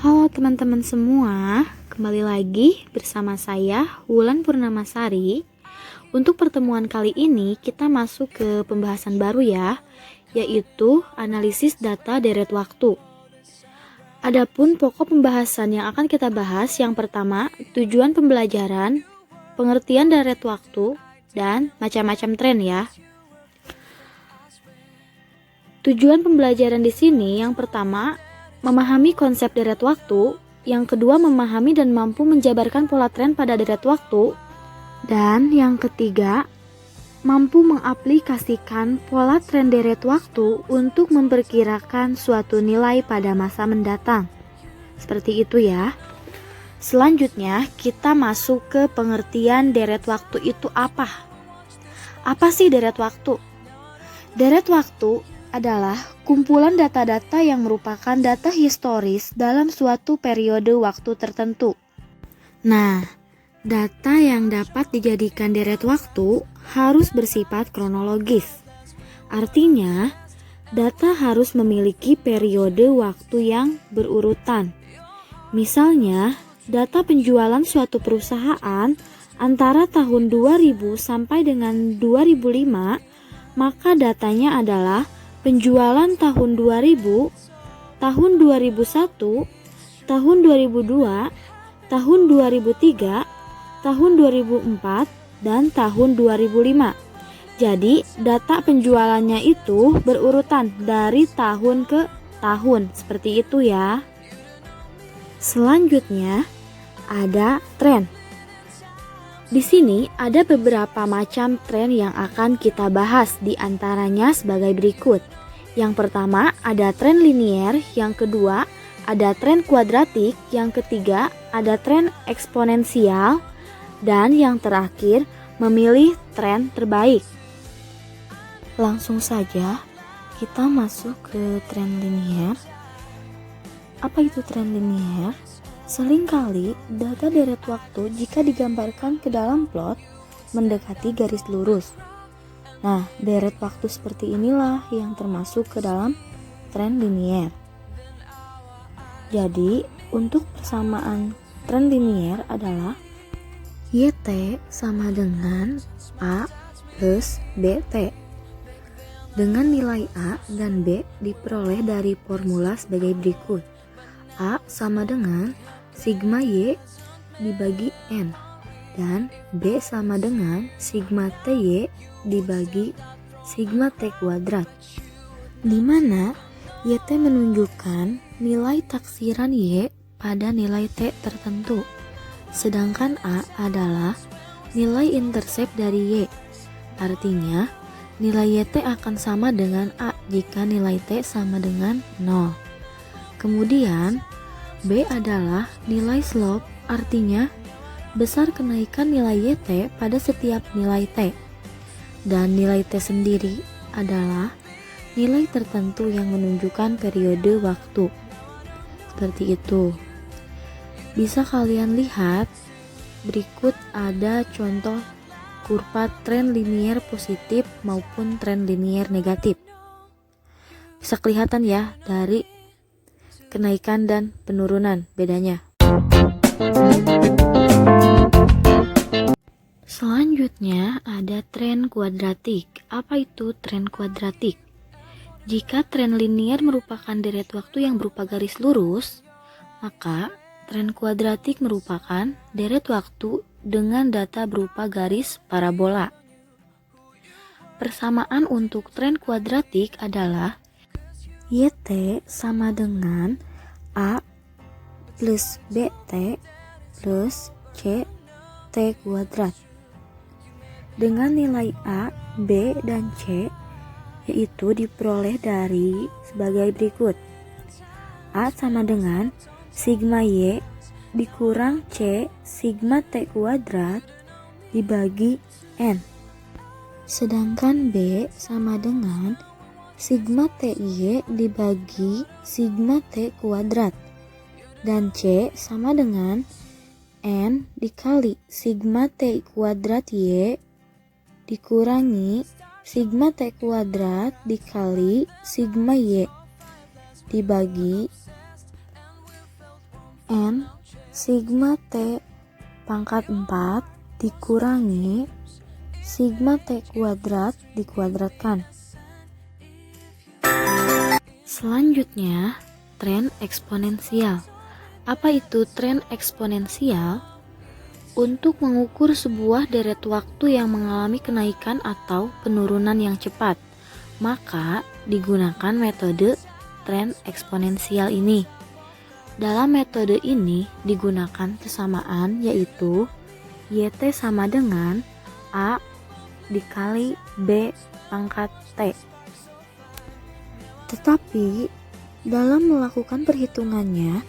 Halo teman-teman semua, kembali lagi bersama saya Wulan Purnamasari. Untuk pertemuan kali ini kita masuk ke pembahasan baru ya, yaitu analisis data deret waktu. Adapun pokok pembahasan yang akan kita bahas yang pertama, tujuan pembelajaran, pengertian deret waktu, dan macam-macam tren ya. Tujuan pembelajaran di sini yang pertama, memahami konsep deret waktu, yang kedua memahami dan mampu menjabarkan pola tren pada deret waktu, dan yang ketiga mampu mengaplikasikan pola tren deret waktu untuk memperkirakan suatu nilai pada masa mendatang. Seperti itu ya. Selanjutnya kita masuk ke pengertian deret waktu itu apa? Apa sih deret waktu? Deret waktu adalah kumpulan data-data yang merupakan data historis dalam suatu periode waktu tertentu. Nah, data yang dapat dijadikan deret waktu harus bersifat kronologis. Artinya, data harus memiliki periode waktu yang berurutan. Misalnya, data penjualan suatu perusahaan antara tahun 2000 sampai dengan 2005, maka datanya adalah penjualan tahun 2000, tahun 2001, tahun 2002, tahun 2003, tahun 2004, dan tahun 2005. Jadi, data penjualannya itu berurutan dari tahun ke tahun, seperti itu ya. Selanjutnya, ada tren. Di sini ada beberapa macam tren yang akan kita bahas, di antaranya sebagai berikut. Yang pertama ada tren linier, yang kedua ada tren kuadratik, yang ketiga ada tren eksponensial, dan yang terakhir memilih tren terbaik. Langsung saja kita masuk ke tren linier. Apa itu tren linier? Seringkali data deret waktu jika digambarkan ke dalam plot mendekati garis lurus. Nah, deret waktu seperti inilah yang termasuk ke dalam tren linier. Jadi, untuk persamaan tren linier adalah YT sama dengan A plus BT. Dengan nilai A dan B diperoleh dari formula sebagai berikut. A sama dengan sigma Y dibagi N, dan B sama dengan sigma TY dibagi sigma T kuadrat, di mana YT menunjukkan nilai taksiran Y pada nilai T tertentu, sedangkan A adalah nilai intercept dari Y. Artinya, nilai YT akan sama dengan A jika nilai T sama dengan 0. Kemudian, B adalah nilai slope, artinya besar kenaikan nilai YT pada setiap nilai T. Dan nilai T sendiri adalah nilai tertentu yang menunjukkan periode waktu. Seperti itu. Bisa kalian lihat, berikut ada contoh kurva tren linier positif maupun tren linier negatif. Bisa kelihatan ya dari kenaikan dan penurunan bedanya. Selanjutnya ada tren kuadratik. Apa itu tren kuadratik? Jika tren linier merupakan deret waktu yang berupa garis lurus, maka tren kuadratik merupakan deret waktu dengan data berupa garis parabola. Persamaan untuk tren kuadratik adalah YT sama dengan A plus BT plus C T kuadrat. Dengan nilai A, B, dan C yaitu diperoleh dari sebagai berikut. A sama dengan sigma Y dikurang C sigma T kuadrat dibagi N. Sedangkan B sama dengan sigma TY dibagi sigma T kuadrat, dan C sama dengan N dikali sigma T kuadrat Y dikurangi sigma T kuadrat dikali sigma Y dibagi N sigma T pangkat 4 dikurangi sigma T kuadrat dikuadratkan. Selanjutnya, tren eksponensial. Apa itu tren eksponensial? Untuk mengukur sebuah deret waktu yang mengalami kenaikan atau penurunan yang cepat, maka digunakan metode tren eksponensial ini. Dalam metode ini digunakan persamaan, yaitu YT sama dengan A dikali B pangkat T. Tetapi dalam melakukan perhitungannya,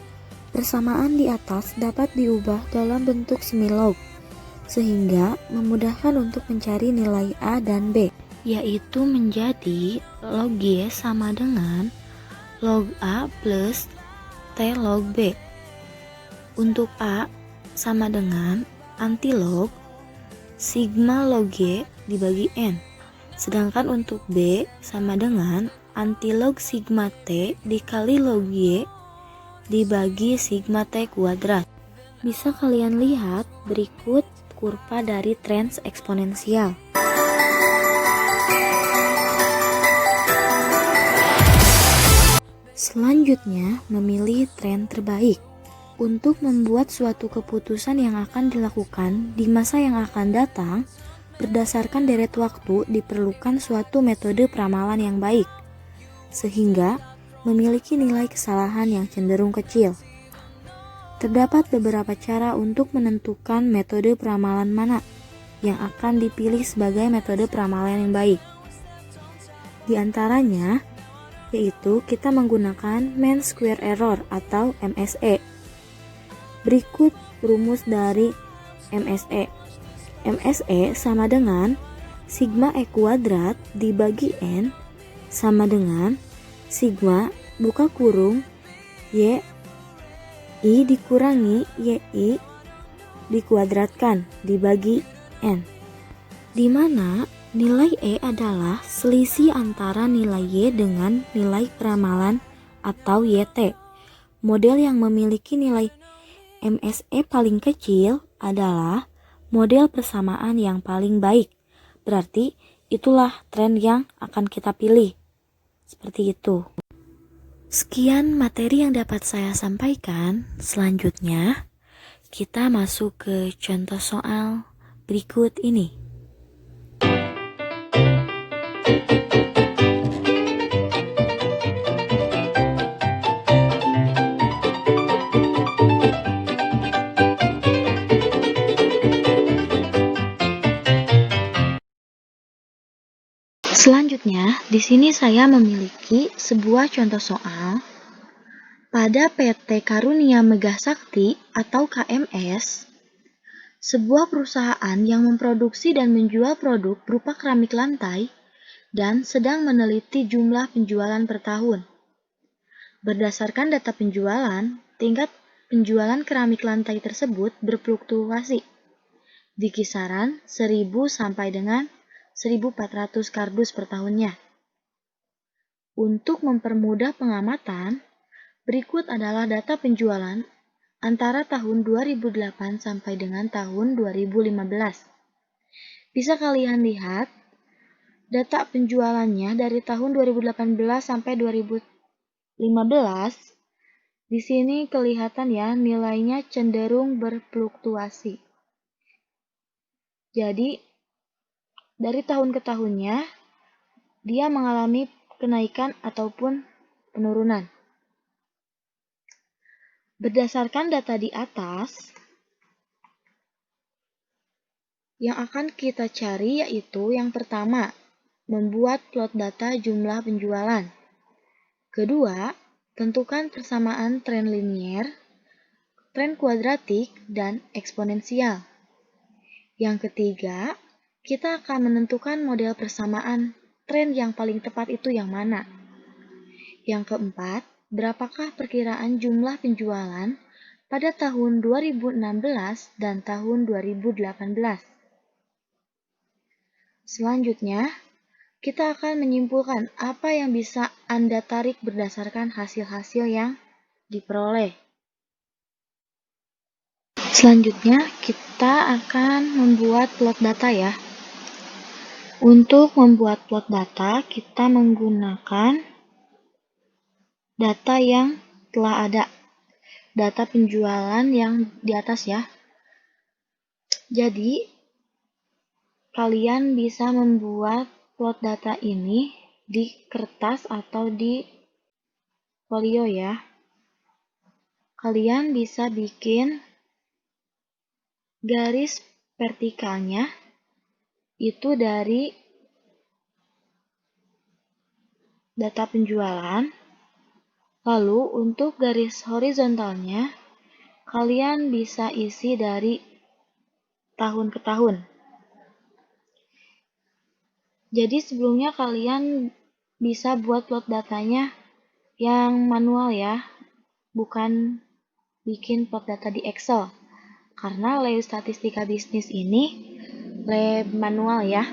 persamaan di atas dapat diubah dalam bentuk semilog, sehingga memudahkan untuk mencari nilai A dan B, yaitu menjadi log Y sama dengan log A plus T log B. Untuk A sama dengan antilog sigma log Y dibagi N. Sedangkan untuk B sama dengan antilog sigma T dikali log Y dibagi sigma T kuadrat. Bisa kalian lihat berikut kurva dari tren eksponensial. Selanjutnya, memilih tren terbaik. Untuk membuat suatu keputusan yang akan dilakukan di masa yang akan datang, berdasarkan deret waktu diperlukan suatu metode peramalan yang baik, sehingga memiliki nilai kesalahan yang cenderung kecil. Terdapat beberapa cara untuk menentukan metode peramalan mana yang akan dipilih sebagai metode peramalan yang baik. Di antaranya, yaitu kita menggunakan mean square error atau MSE. Berikut rumus dari MSE. MSE sama dengan sigma E kuadrat dibagi N sama dengan sigma buka kurung Y I dikurangi YI dikuadratkan dibagi N, di mana nilai E adalah selisih antara nilai Y dengan nilai peramalan atau YT. Model yang memiliki nilai MSE paling kecil adalah model persamaan yang paling baik. Berarti itulah tren yang akan kita pilih. Seperti itu. Sekian materi yang dapat saya sampaikan. Selanjutnya, kita masuk ke contoh soal berikut ini. Selanjutnya, di sini saya memiliki sebuah contoh soal. Pada PT Karunia Megah Sakti atau KMS, sebuah perusahaan yang memproduksi dan menjual produk berupa keramik lantai dan sedang meneliti jumlah penjualan per tahun. Berdasarkan data penjualan, tingkat penjualan keramik lantai tersebut berfluktuasi di kisaran 1000 sampai dengan 1400 kardus per tahunnya. Untuk mempermudah pengamatan, berikut adalah data penjualan antara tahun 2008 sampai dengan tahun 2015. Bisa kalian lihat data penjualannya dari tahun 2018 sampai 2015. Di sini kelihatan ya nilainya cenderung berfluktuasi. Jadi dari tahun ke tahunnya dia mengalami kenaikan ataupun penurunan. Berdasarkan data di atas, yang akan kita cari yaitu yang pertama, membuat plot data jumlah penjualan. Kedua, tentukan persamaan tren linier, tren kuadratik, dan eksponensial. Yang ketiga, kita akan menentukan model persamaan tren yang paling tepat itu yang mana. Yang keempat, berapakah perkiraan jumlah penjualan pada tahun 2016 dan tahun 2018. Selanjutnya, kita akan menyimpulkan apa yang bisa Anda tarik berdasarkan hasil-hasil yang diperoleh. Selanjutnya, kita akan membuat plot data ya. Untuk membuat plot data, kita menggunakan data yang telah ada. Data penjualan yang di atas ya. Jadi, kalian bisa membuat plot data ini di kertas atau di folio ya. Kalian bisa bikin garis vertikalnya itu dari data penjualan. Lalu untuk garis horizontalnya, kalian bisa isi dari tahun ke tahun. Jadi sebelumnya kalian bisa buat plot datanya yang manual ya, bukan bikin plot data di Excel. Karena lab statistika bisnis ini lab manual ya.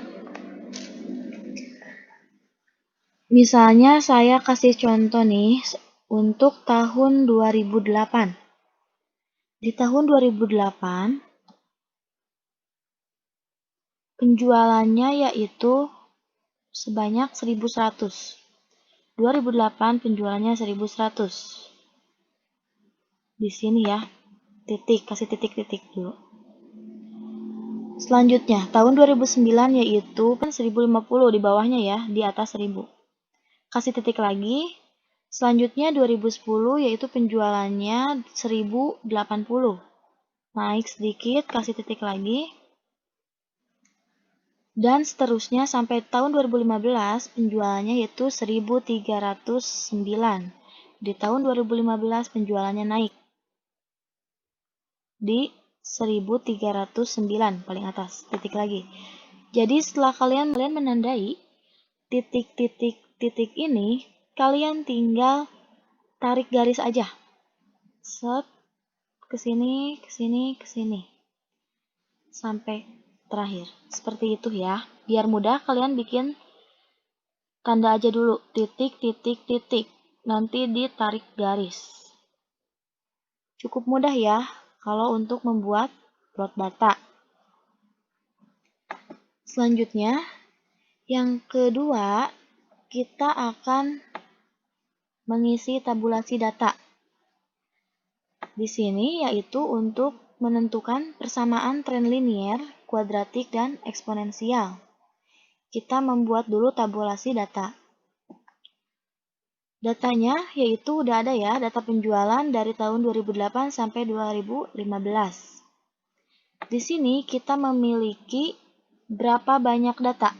Misalnya saya kasih contoh nih untuk tahun 2008. Di tahun 2008 penjualannya yaitu sebanyak 1100. 2008 penjualannya 1100. Di sini ya, kasih titik-titik dulu. Selanjutnya, tahun 2009 yaitu 1050 di bawahnya ya, di atas 1000. Kasih titik lagi. Selanjutnya 2010 yaitu penjualannya 1080. Naik sedikit, kasih titik lagi. Dan seterusnya sampai tahun 2015 penjualannya yaitu 1309. Di tahun 2015 penjualannya naik di 1309 paling atas, titik lagi. Jadi setelah kalian menandai titik-titik ini, kalian tinggal tarik garis aja. Set ke sini, ke sini, ke sini. Sampai terakhir. Seperti itu ya. Biar mudah kalian bikin tanda aja dulu, titik, titik, titik. Nanti ditarik garis. Cukup mudah ya kalau untuk membuat plot data. Selanjutnya, yang kedua, kita akan mengisi tabulasi data. Di sini yaitu untuk menentukan persamaan tren linier, kuadratik, dan eksponensial. Kita membuat dulu tabulasi data. Datanya yaitu udah ada ya, data penjualan dari tahun 2008 sampai 2015. Di sini kita memiliki berapa banyak data?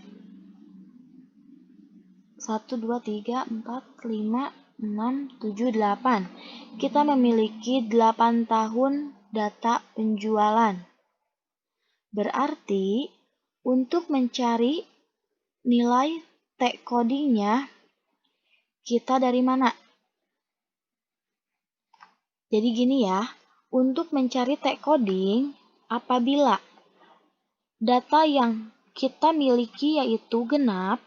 1, 2, 3, 4, 5, 6, 7, 8. Kita memiliki 8 tahun data penjualan. Berarti untuk mencari nilai T-codingnya kita dari mana? Jadi gini ya, untuk mencari T-coding apabila data yang kita miliki yaitu genap,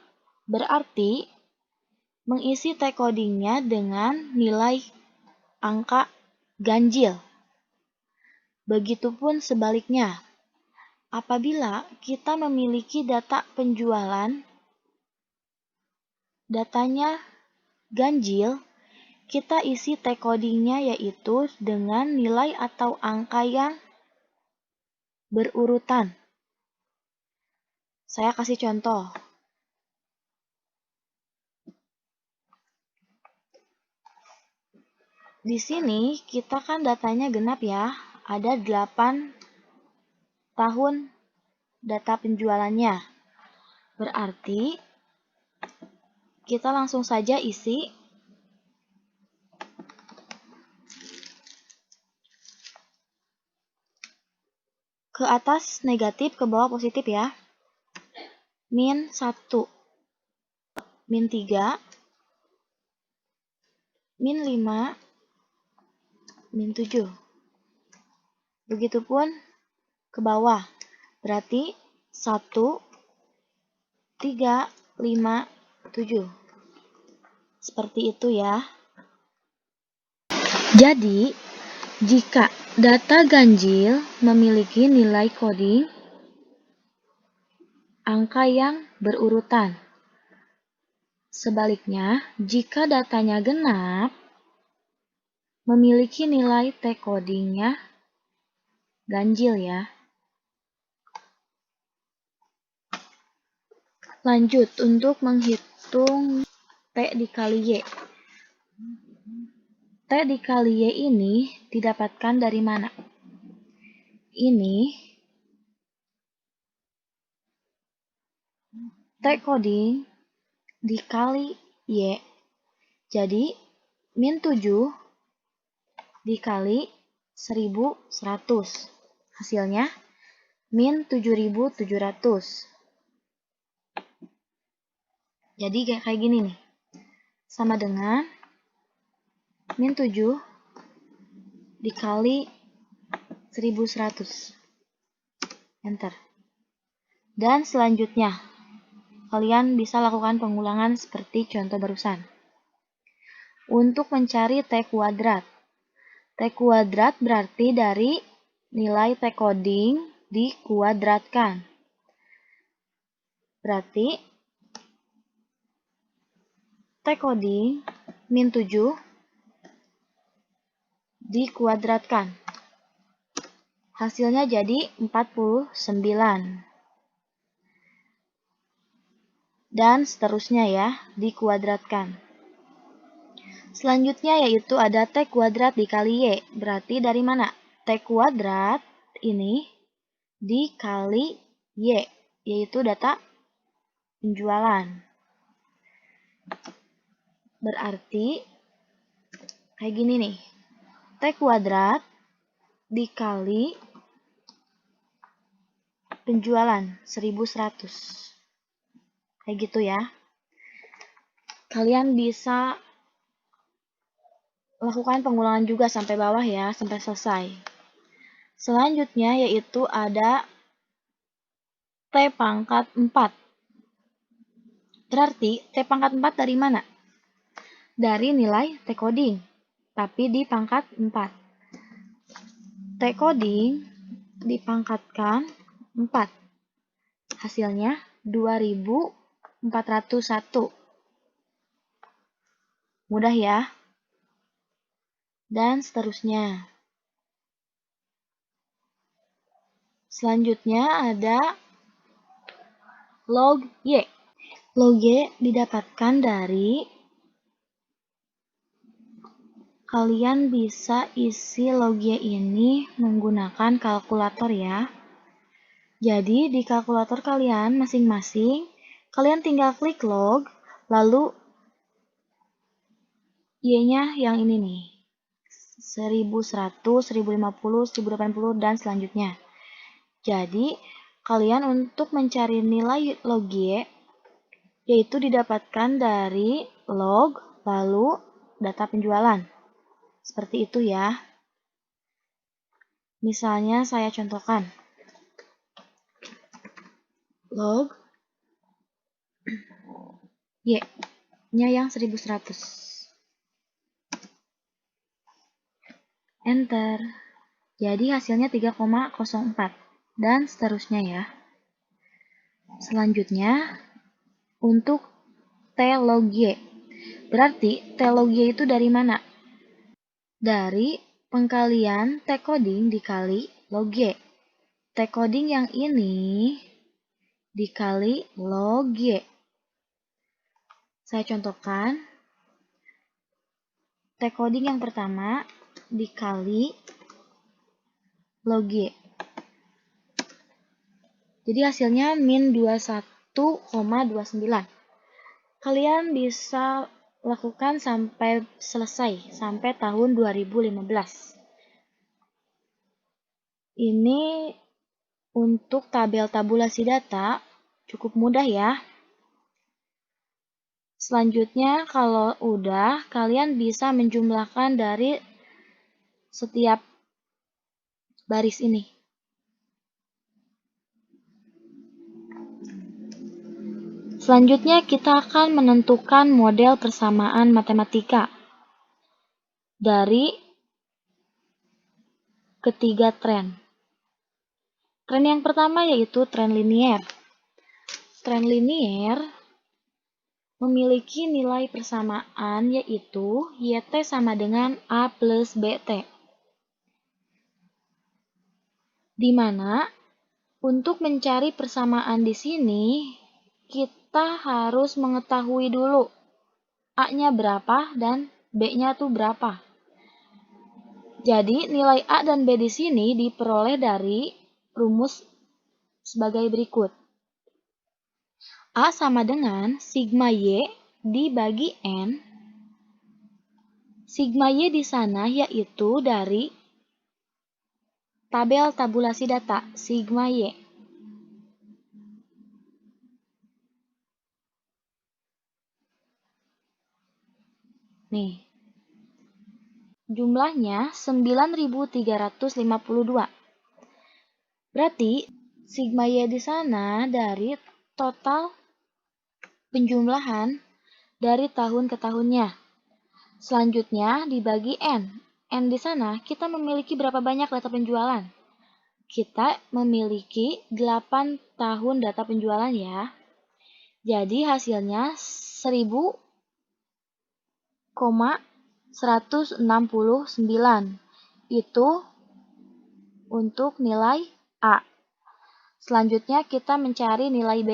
berarti mengisi T-codingnya dengan nilai angka ganjil. Begitupun sebaliknya, apabila kita memiliki data penjualan, datanya ganjil, kita isi T-codingnya yaitu dengan nilai atau angka yang berurutan. Saya kasih contoh. Di sini kita kan datanya genap ya, ada 8 tahun data penjualannya. Berarti kita langsung saja isi ke atas negatif, ke bawah positif ya. Min 1, min 3, min 5, min 7. Begitupun ke bawah. Berarti 1, 3, 5, 7. Seperti itu ya. Jadi, Jika data ganjil memiliki nilai coding angka yang berurutan. Sebaliknya, jika datanya genap, memiliki nilai T-codingnya ganjil ya. Lanjut, untuk menghitung T dikali Y. T dikali Y ini didapatkan dari mana? Ini T coding dikali Y. Jadi, min 7 dikali 1100. Hasilnya, min 7700. Jadi, kayak gini nih. Sama dengan min 7 dikali 1100. Enter. Dan selanjutnya, kalian bisa lakukan pengulangan seperti contoh barusan. Untuk mencari T kuadrat. T kuadrat berarti dari nilai T coding dikuadratkan. Berarti T coding min 7 dikuadratkan. Hasilnya jadi 49. Dan seterusnya ya, dikuadratkan. Selanjutnya yaitu ada T kuadrat dikali Y. Berarti dari mana? T kuadrat ini dikali Y, yaitu data penjualan. Berarti kayak gini nih. T kuadrat dikali penjualan 1100. Kayak gitu ya. Kalian bisa lakukan pengulangan juga sampai bawah ya, sampai selesai. Selanjutnya yaitu ada T pangkat 4. Berarti T pangkat 4 dari mana? Dari nilai T coding, tapi di pangkat 4. T coding dipangkatkan 4. Hasilnya 2401. Mudah ya. Dan seterusnya. Selanjutnya ada log Y. Log Y didapatkan dari, kalian bisa isi log Y ini menggunakan kalkulator ya. Jadi di kalkulator kalian masing-masing, kalian tinggal klik log, lalu Y-nya yang ini nih. 1100, 1050, 1080, dan selanjutnya. Jadi, kalian untuk mencari nilai log Y, yaitu didapatkan dari log, lalu data penjualan. Seperti itu ya. Misalnya saya contohkan. Log Y-nya yang 1100. Enter. Jadi hasilnya 3,04. Dan seterusnya ya. Selanjutnya, untuk T log Y. Berarti T log Y itu dari mana? Dari pengkalian T coding dikali log Y. T coding yang ini dikali log Y. Saya contohkan. T coding yang pertama dikali log Y. Jadi hasilnya min 21,29. Kalian bisa lakukan sampai selesai, sampai tahun 2015. Ini untuk tabel tabulasi data cukup mudah ya. Selanjutnya kalau udah, kalian bisa menjumlahkan dari setiap baris ini. Selanjutnya kita akan menentukan model persamaan matematika dari ketiga tren. Tren yang pertama yaitu tren linier. Tren linier memiliki nilai persamaan yaitu YT sama dengan A plus BT. Di mana untuk mencari persamaan di sini kita harus mengetahui dulu A-nya berapa dan B-nya tuh berapa. Jadi nilai A dan B di sini diperoleh dari rumus sebagai berikut. A sama dengan sigma Y dibagi N. Sigma Y di sana yaitu dari tabel tabulasi data sigma Y. Nih. Jumlahnya 9.352. Berarti sigma Y di sana dari total penjumlahan dari tahun ke tahunnya. Selanjutnya dibagi N. N di sana kita memiliki berapa banyak data penjualan? Kita memiliki 8 tahun data penjualan ya. Jadi hasilnya 1000,169. Itu untuk nilai A. Selanjutnya kita mencari nilai B.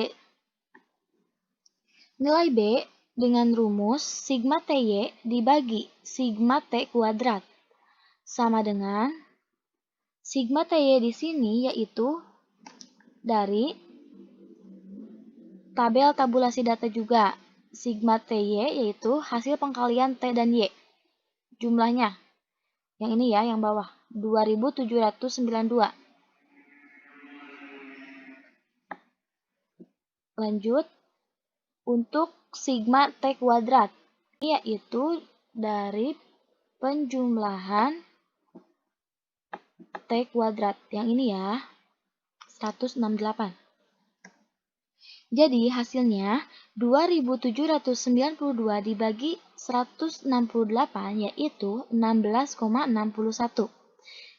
Nilai B dengan rumus sigma TY dibagi sigma T kuadrat sama dengan sigma TY di sini yaitu dari tabel tabulasi data juga. Sigma TY yaitu hasil pengkalian T dan Y. Jumlahnya. Yang ini ya, yang bawah. 2792. Lanjut. Untuk sigma T kuadrat. Yaitu dari penjumlahan T kuadrat. Yang ini ya. 168. Jadi hasilnya 2792 dibagi 168 yaitu 16,61.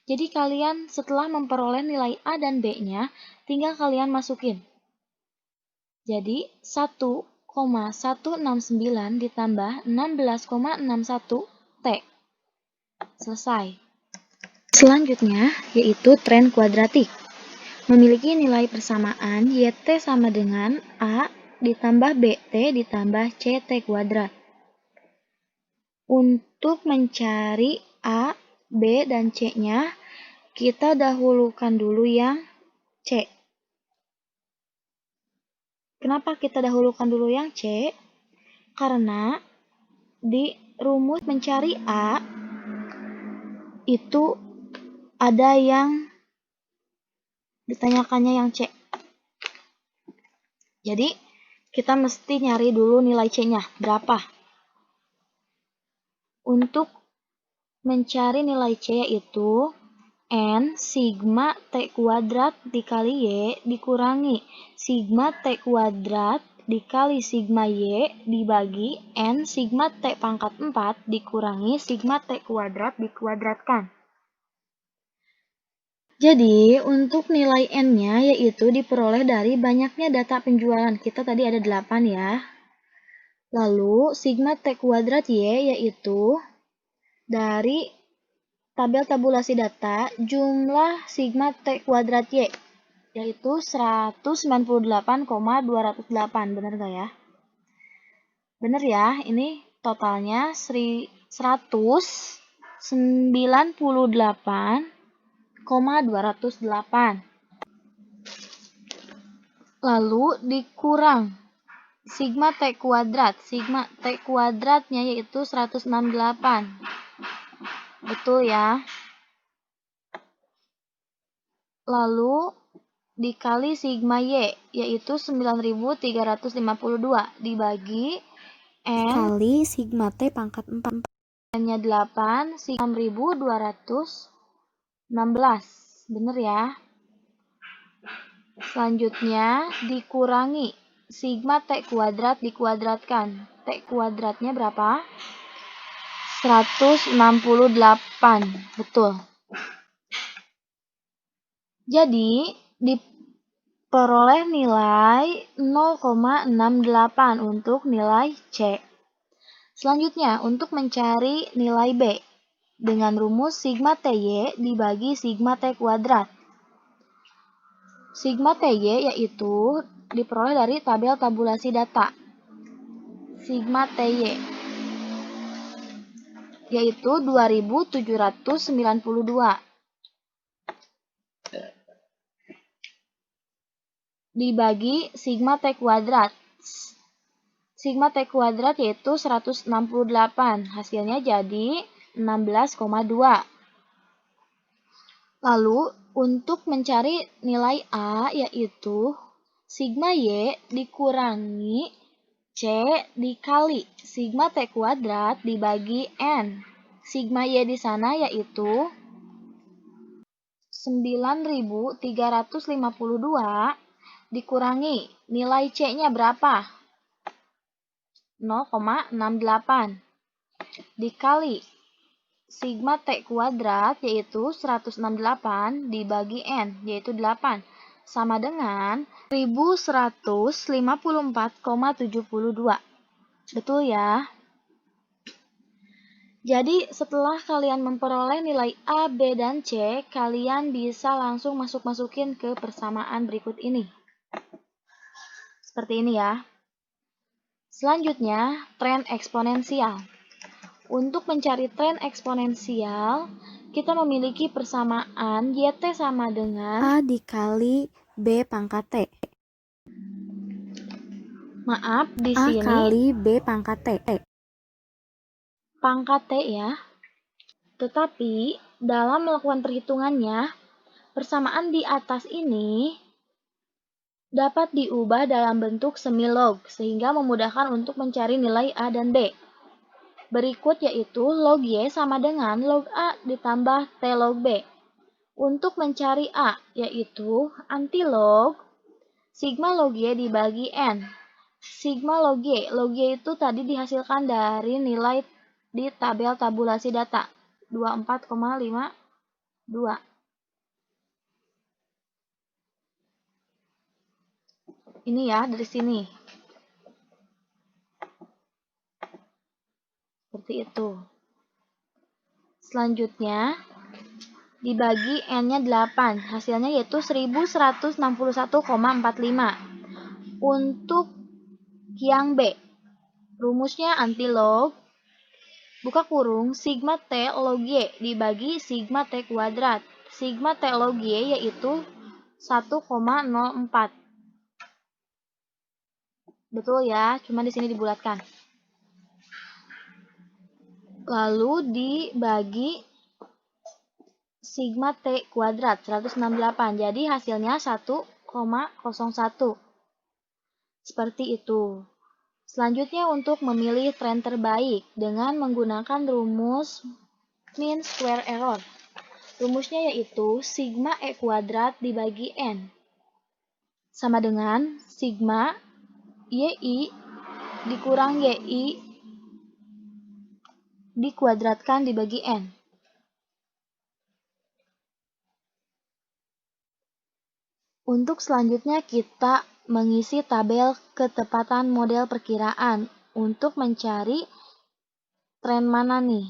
Jadi kalian setelah memperoleh nilai A dan B-nya, tinggal kalian masukin. Jadi 1,169 ditambah 16,61 T. Selesai. Selanjutnya yaitu tren kuadratik. Memiliki nilai persamaan YT sama dengan A ditambah BT ditambah CT kuadrat. Untuk mencari A, B, dan C-nya, kita dahulukan dulu yang C. Kenapa kita dahulukan dulu yang C? Karena di rumus mencari A, itu ada yang ditanyakannya yang C. Jadi, kita mesti nyari dulu nilai C-nya, berapa. Untuk mencari nilai C yaitu N sigma T kuadrat dikali Y dikurangi sigma T kuadrat dikali sigma Y dibagi N sigma T pangkat 4 dikurangi sigma T kuadrat dikuadratkan. Jadi, untuk nilai N-nya yaitu diperoleh dari banyaknya data penjualan. Kita tadi ada 8 ya. Lalu, sigma T kuadrat Y yaitu dari tabel tabulasi data jumlah sigma T kuadrat Y yaitu 198,208. Benar nggak ya? Benar ya, ini totalnya 198,208. Lalu dikurang sigma T kuadrat. Sigma T kuadratnya yaitu 168. Betul ya. Lalu dikali sigma Y yaitu 9.352 dibagi N kali sigma T pangkat 4. N-nya 8, 6.216. Bener ya? Selanjutnya dikurangi sigma T kuadrat dikuadratkan. T kuadratnya berapa? 168. Betul. Jadi, diperoleh nilai 0,68 untuk nilai C. Selanjutnya, untuk mencari nilai B dengan rumus sigma TY dibagi sigma T kuadrat. Sigma TY yaitu diperoleh dari tabel tabulasi data. Sigma TY yaitu 2792 dibagi sigma T kuadrat. Sigma T kuadrat yaitu 168, hasilnya jadi 16,2. Lalu, untuk mencari nilai A yaitu sigma Y dikurangi C dikali sigma T kuadrat dibagi N. Sigma Y di sana yaitu 9352 dikurangi nilai C-nya berapa? 0,68 dikali sigma T kuadrat yaitu 168 dibagi N yaitu 8 sama dengan 1154,72. Betul ya? Jadi setelah kalian memperoleh nilai A, B, dan C, kalian bisa langsung masukin ke persamaan berikut ini. Seperti ini ya. Selanjutnya, tren eksponensial. Untuk mencari tren eksponensial, kita memiliki persamaan YT sama dengan A dikali B pangkat T. Maaf, di A sini kali B pangkat T. pangkat T ya. Tetapi, dalam melakukan perhitungannya, persamaan di atas ini dapat diubah dalam bentuk semilog, sehingga memudahkan untuk mencari nilai A dan B. Berikut yaitu log Y sama dengan log A ditambah T log B. Untuk mencari A, yaitu antilog sigma log Y dibagi N. Sigma log Y itu tadi dihasilkan dari nilai di tabel tabulasi data, 24,52. Ini ya, dari sini. Seperti itu. Selanjutnya, dibagi N-nya 8, hasilnya yaitu 1161,45. Untuk yang B, rumusnya antilog, buka kurung, sigma T log Y dibagi sigma T kuadrat. Sigma T log Y yaitu 1,04. Betul ya, cuma di sini dibulatkan. Lalu dibagi sigma T kuadrat 168. Jadi hasilnya 1,01. Seperti itu. Selanjutnya untuk memilih tren terbaik dengan menggunakan rumus mean square error. Rumusnya yaitu sigma E kuadrat dibagi N. Sama dengan sigma YI dikurang YI dikuadratkan dibagi N. Untuk selanjutnya kita mengisi tabel ketepatan model perkiraan untuk mencari tren mana nih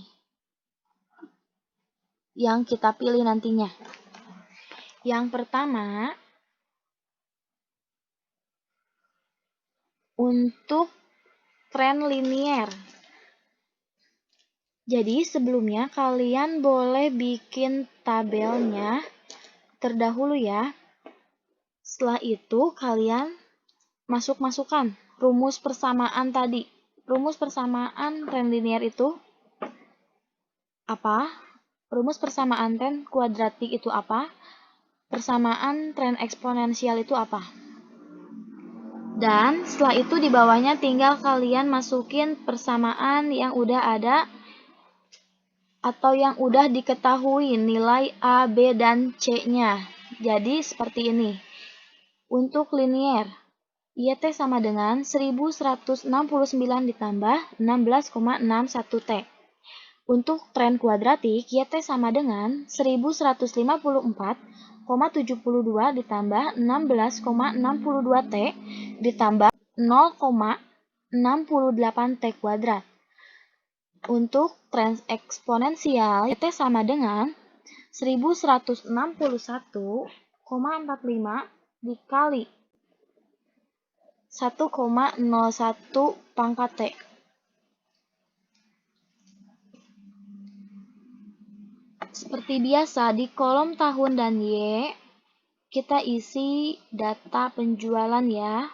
yang kita pilih nantinya. Yang pertama, untuk tren linier. Jadi sebelumnya kalian boleh bikin tabelnya terdahulu ya. Setelah itu kalian masukkan rumus persamaan tadi. Rumus persamaan tren linier itu apa? Rumus persamaan tren kuadratik itu apa? Persamaan tren eksponensial itu apa? Dan setelah itu di bawahnya tinggal kalian masukin persamaan yang udah ada atau yang udah diketahui nilai A, B, dan C-nya. Jadi seperti ini. Untuk linier, YT sama dengan 1169 ditambah 16,61 T. Untuk tren kuadratik, YT sama dengan 1154,72 ditambah 16,62 T ditambah 0,68 T kuadrat. Untuk tren eksponensial, YT sama dengan 1161,45 dikali 1,01 pangkat T. Seperti biasa, di kolom tahun dan Y, kita isi data penjualan ya.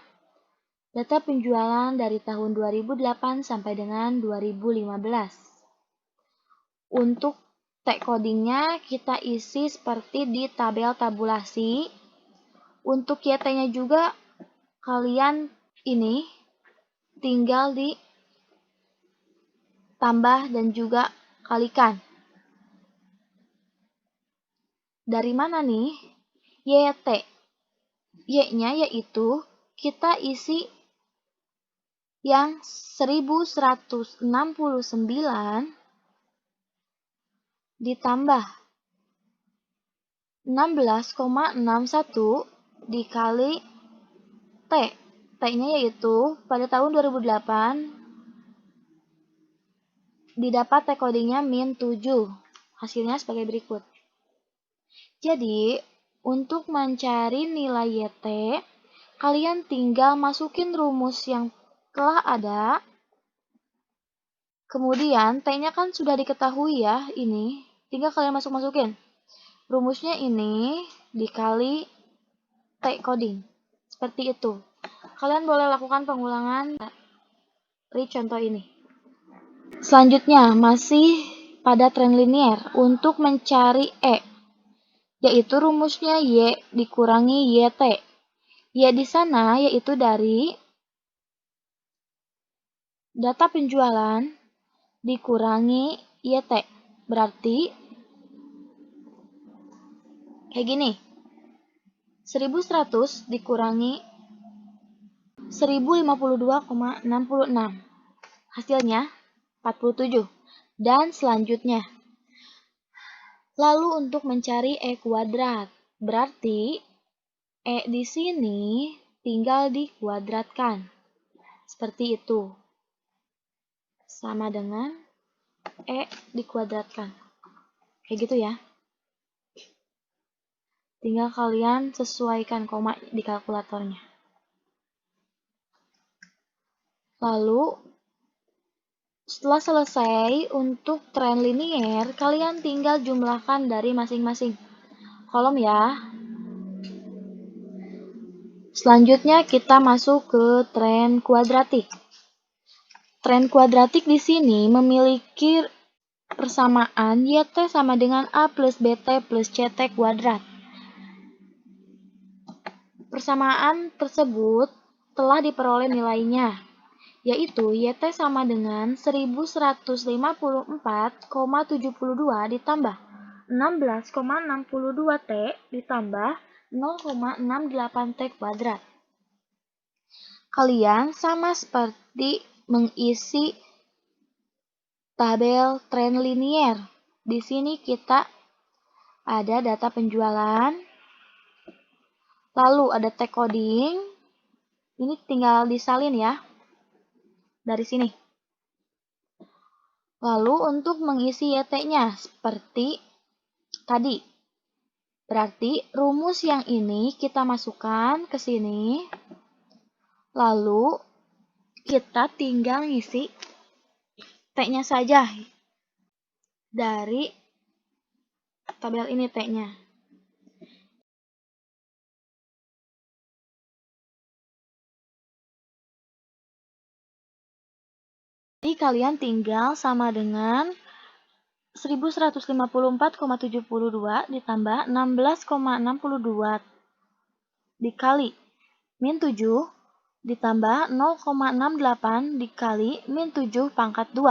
Data penjualan dari tahun 2008 sampai dengan 2015. Untuk T codingnya kita isi seperti di tabel tabulasi. Untuk YT-nya juga kalian ini tinggal ditambah dan juga kalikan. Dari mana nih? YT. Y-nya yaitu kita isi yang 1169 ditambah 16,61 dikali T. T-nya yaitu pada tahun 2008 didapat T codingnya min 7. Hasilnya sebagai berikut. Jadi, untuk mencari nilai YT, kalian tinggal masukin rumus yang telah ada. Kemudian, T-nya kan sudah diketahui ya, ini. Tinggal kalian masukin. Rumusnya ini dikali T coding. Seperti itu. Kalian boleh lakukan pengulangan dari contoh ini. Selanjutnya, masih pada tren linier untuk mencari E, yaitu rumusnya Y dikurangi YT. Y di sana yaitu dari data penjualan dikurangi YT. Berarti kayak gini. 1100 dikurangi 1052,66. Hasilnya 47. Dan selanjutnya. Lalu untuk mencari E kuadrat. Berarti E di sini tinggal dikuadratkan. Seperti itu. Sama dengan E dikuadratkan. Kayak gitu ya. Tinggal kalian sesuaikan koma di kalkulatornya. Lalu, setelah selesai untuk tren linier, kalian tinggal jumlahkan dari masing-masing kolom ya. Selanjutnya kita masuk ke tren kuadratik. Tren kuadratik di sini memiliki persamaan YT sama dengan A plus BT plus CT kuadrat. Persamaan tersebut telah diperoleh nilainya, yaitu YT sama dengan 1154,72 ditambah 16,62 T ditambah 0,68 T kuadrat. Kalian sama seperti mengisi tabel tren linier. Di sini kita ada data penjualan, lalu ada T coding. Ini tinggal disalin ya. Dari sini. Lalu untuk mengisi YT-nya seperti tadi. Berarti rumus yang ini kita masukkan ke sini. Lalu kita tinggal ngisi T-nya saja. Dari tabel ini T-nya. Jadi kalian tinggal sama dengan 1154,72 ditambah 16,62 dikali min 7 ditambah 0,68 dikali min 7 pangkat 2.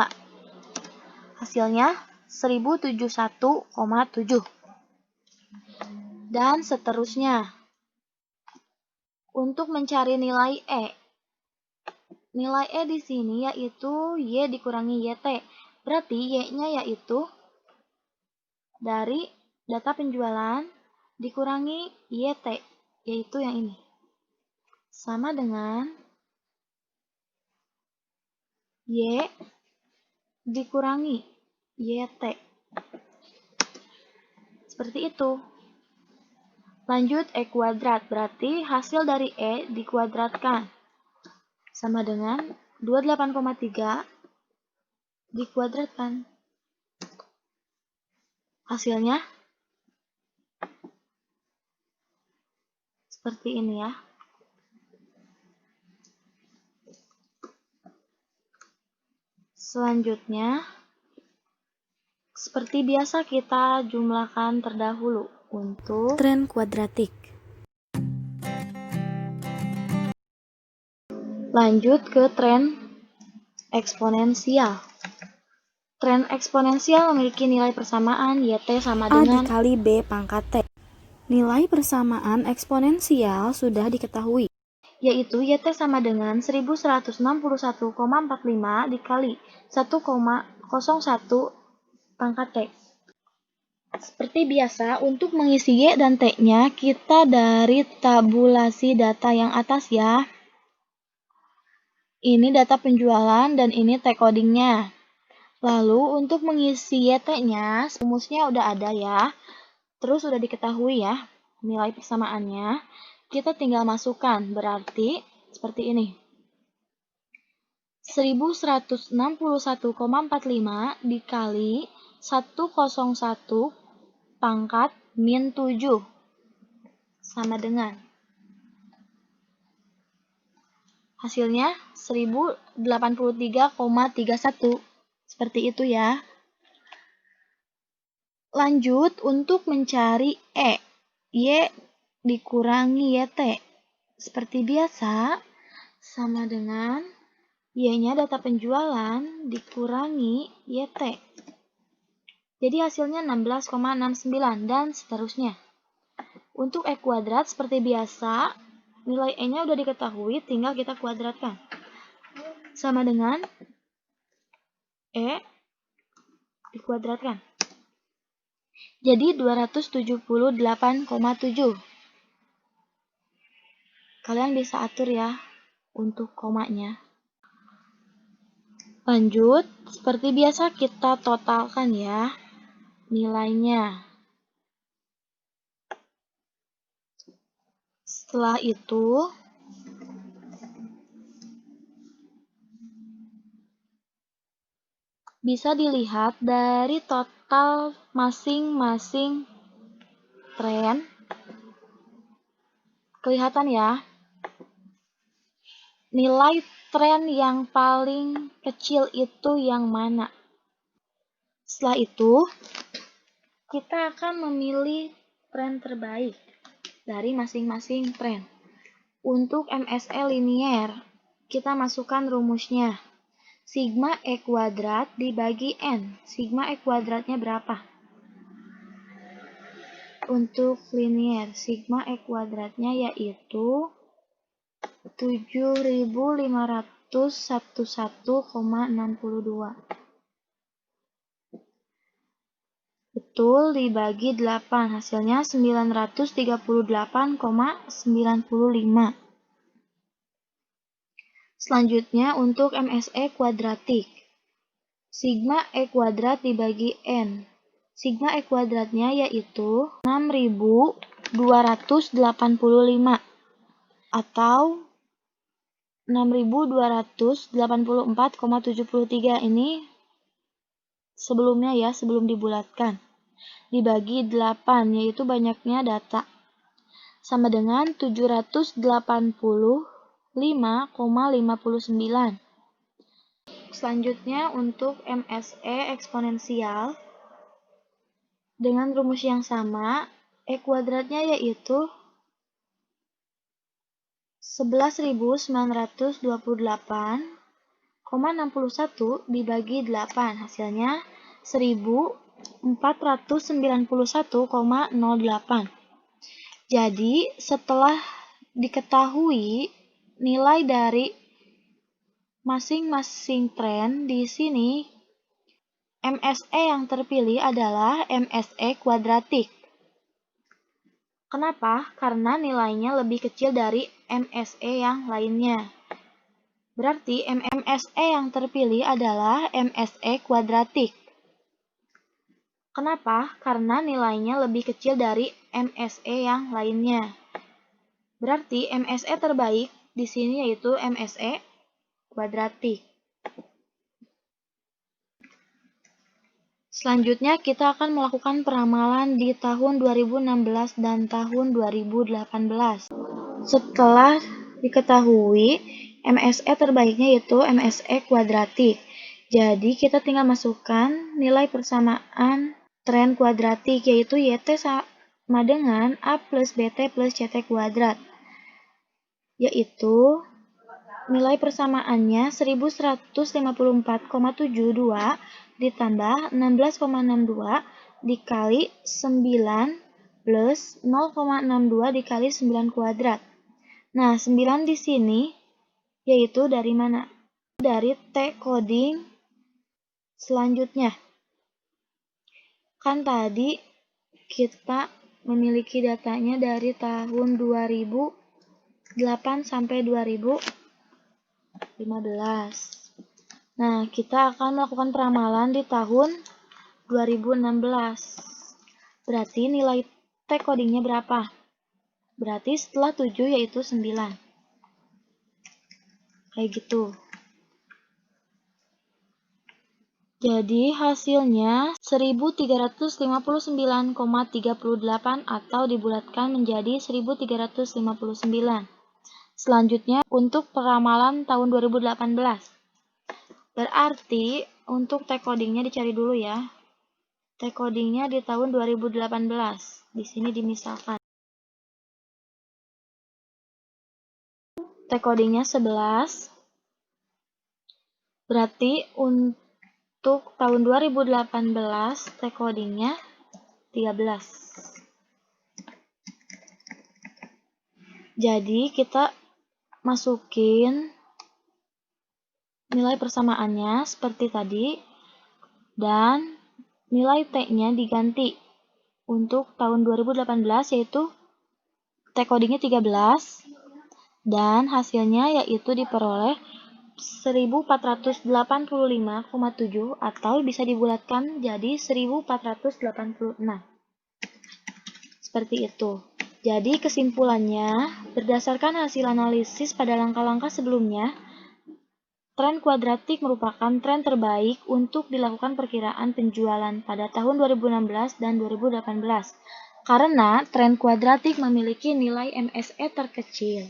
Hasilnya 1071,7. Dan seterusnya. Untuk mencari nilai E. Nilai E di sini yaitu Y dikurangi YT. Berarti Y-nya yaitu dari data penjualan dikurangi YT, yaitu yang ini. Sama dengan Y dikurangi YT. Seperti itu. Lanjut E kuadrat, berarti hasil dari E dikuadratkan. Sama dengan 28,3 dikuadratkan. Hasilnya seperti ini ya. Selanjutnya, seperti biasa kita jumlahkan terdahulu untuk tren kuadratik. lanjut ke tren eksponensial. Tren eksponensial memiliki nilai persamaan YT sama A dengan dikali B pangkat T. Nilai persamaan eksponensial sudah diketahui, yaitu YT sama dengan 1161,45 dikali 1,01 pangkat T. Seperti biasa, untuk mengisi Y dan T-nya, kita dari tabulasi data yang atas ya. Ini data penjualan dan ini T-codingnya. Lalu untuk mengisi YT-nya, rumusnya udah ada ya. Terus udah diketahui ya nilai persamaannya. Kita tinggal masukkan, berarti seperti ini. 1161,45 dikali 101 pangkat min 7 sama dengan hasilnya 1083,31. Seperti itu ya. Lanjut untuk mencari E. Y dikurangi YT. Seperti biasa, sama dengan Y-nya data penjualan dikurangi YT. Jadi hasilnya 16,69 dan seterusnya. Untuk E kuadrat seperti biasa, nilai E-nya udah diketahui, tinggal kita kuadratkan. Sama dengan E dikuadratkan. Jadi 278,7. Kalian bisa atur ya untuk komanya. Lanjut, seperti biasa kita totalkan ya nilainya. Setelah itu, bisa dilihat dari total masing-masing tren. Kelihatan ya, nilai tren yang paling kecil itu yang mana. Setelah itu, kita akan memilih tren terbaik dari masing-masing tren. Untuk MSE linier, kita masukkan rumusnya. Sigma E kuadrat dibagi N. Sigma E kuadratnya berapa? Untuk linier, sigma E kuadratnya yaitu 7511,62. Betul, dibagi 8, hasilnya 938,95. Selanjutnya untuk MSE kuadratik. Sigma E kuadrat dibagi N. Sigma E kuadratnya yaitu 6285 atau 6284,73. Ini sebelumnya ya, sebelum dibulatkan. Dibagi 8, yaitu banyaknya data. Sama dengan 785,59. Selanjutnya untuk MSE eksponensial dengan rumus yang sama, E kuadratnya yaitu 11.928,61 dibagi 8, hasilnya 1491,08. Jadi setelah diketahui nilai dari masing-masing tren di sini, MSE yang terpilih adalah MSE kuadratik. Kenapa? Karena nilainya lebih kecil dari MSE yang lainnya. Berarti MSE yang terpilih adalah MSE kuadratik. Kenapa? Karena nilainya lebih kecil dari MSE yang lainnya. Berarti MSE terbaik di sini yaitu MSE kuadratik. Selanjutnya kita akan melakukan peramalan di tahun 2016 dan tahun 2018. Setelah diketahui MSE terbaiknya yaitu MSE kuadratik. Jadi kita tinggal masukkan nilai persamaan tren kuadratik yaitu YT sama dengan A plus BT plus CT kuadrat. Yaitu nilai persamaannya 1154,72 ditambah 16,62 dikali 9 plus 0,62 dikali 9 kuadrat. Nah, 9 di sini yaitu dari mana? Dari T coding selanjutnya. Kan tadi kita memiliki datanya dari tahun 2008 sampai 2015. Nah, kita akan melakukan peramalan di tahun 2016. Berarti nilai T codingnya berapa? Berarti setelah 7 yaitu 9. Kayak gitu. Jadi hasilnya 1359,38 atau dibulatkan menjadi 1359. Selanjutnya untuk peramalan tahun 2018. Berarti untuk T codingnya dicari dulu ya. T codingnya di tahun 2018. Di sini dimisalkan. T codingnya 11. Berarti untuk tahun 2018 T codingnya 13. Jadi kita masukin nilai persamaannya seperti tadi dan nilai T-nya diganti. Untuk tahun 2018 yaitu T codingnya 13 dan hasilnya yaitu diperoleh 1485,7 atau bisa dibulatkan jadi 1486. Seperti itu. Jadi kesimpulannya, berdasarkan hasil analisis pada langkah-langkah sebelumnya, tren kuadratik merupakan tren terbaik untuk dilakukan perkiraan penjualan pada tahun 2016 dan 2018. Karena tren kuadratik memiliki nilai MSE terkecil.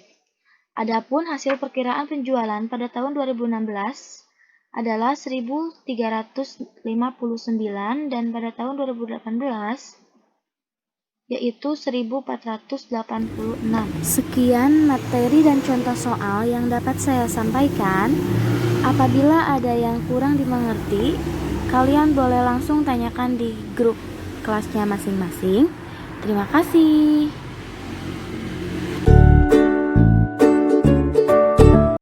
Adapun hasil perkiraan penjualan pada tahun 2016 adalah 1359 dan pada tahun 2018 yaitu 1486. Sekian materi dan contoh soal yang dapat saya sampaikan. Apabila ada yang kurang dimengerti, kalian boleh langsung tanyakan di grup kelasnya masing-masing. Terima kasih.